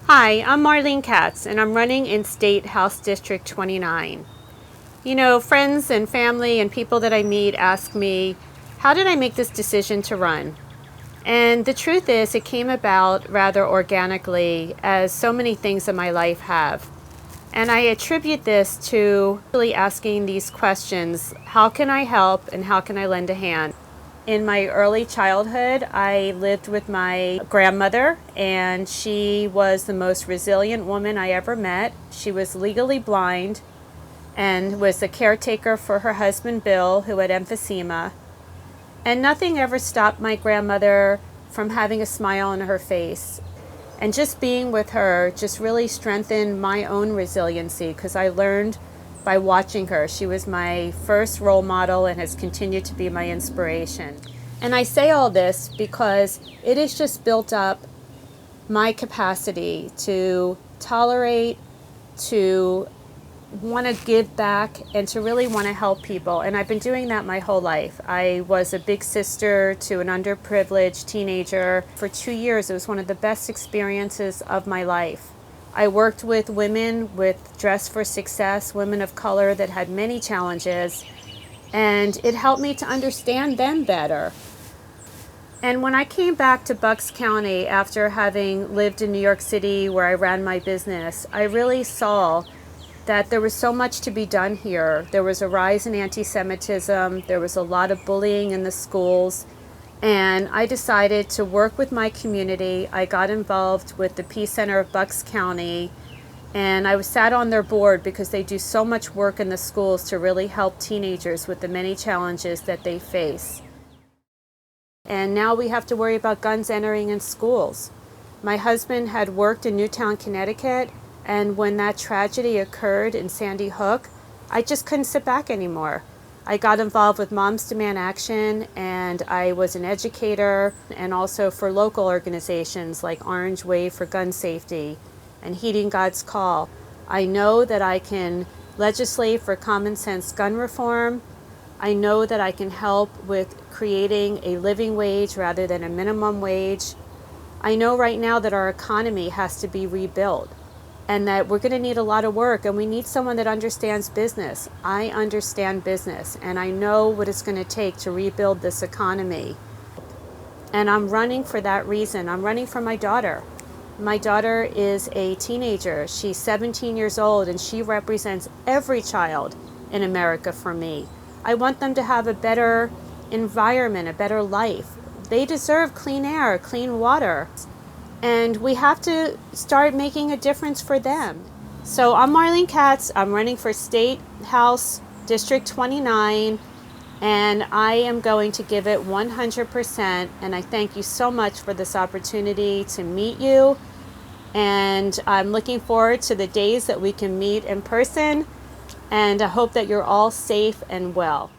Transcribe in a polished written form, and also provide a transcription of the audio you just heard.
Hi, I'm Marlene Katz, and I'm running in State House District 29. You know, friends and family and people that I meet ask me, how did I make this decision to run? And the truth is, it came about rather organically, as so many things in my life have. And I attribute this to really asking these questions: how can I help and how can I lend a hand? In my early childhood, I lived with my grandmother, and she was the most resilient woman I ever met. She was legally blind and was a caretaker for her husband, Bill, who had emphysema. And nothing ever stopped my grandmother from having a smile on her face. And just being with her just really strengthened my own resiliency, because I learned by watching her. She was my first role model and has continued to be my inspiration. And I say all this because it has just built up my capacity to tolerate, to want to give back, and to really want to help people. And I've been doing that my whole life. I was a big sister to an underprivileged teenager. For 2 years, it was one of the best experiences of my life. I worked with women with Dress for Success, women of color that had many challenges, and it helped me to understand them better. And when I came back to Bucks County after having lived in New York City where I ran my business, I really saw that there was so much to be done here. There was a rise in anti-Semitism, there was a lot of bullying in the schools, and I decided to work with my community. I got involved with the Peace Center of Bucks County, and I was sat on their board because they do so much work in the schools to really help teenagers with the many challenges that they face. And now we have to worry about guns entering in schools. My husband had worked in Newtown, Connecticut, and when that tragedy occurred in Sandy Hook, I just couldn't sit back anymore. I got involved with Moms Demand Action, and I was an educator, and also for local organizations like Orange Wave for gun safety and Heeding God's Call. I know that I can legislate for common sense gun reform. I know that I can help with creating a living wage rather than a minimum wage. I know right now that our economy has to be rebuilt, and that we're going to need a lot of work, and we need someone that understands business. I understand business, and I know what it's going to take to rebuild this economy. And I'm running for that reason. I'm running for my daughter. My daughter is a teenager. She's 17 years old, and she represents every child in America for me. I want them to have a better environment, a better life. They deserve clean air, clean water. And we have to start making a difference for them. So I'm Marlene Katz. I'm running for State House District 29, and I am going to give it 100%. And I thank you so much for this opportunity to meet you. And I'm looking forward to the days that we can meet in person. And I hope that you're all safe and well.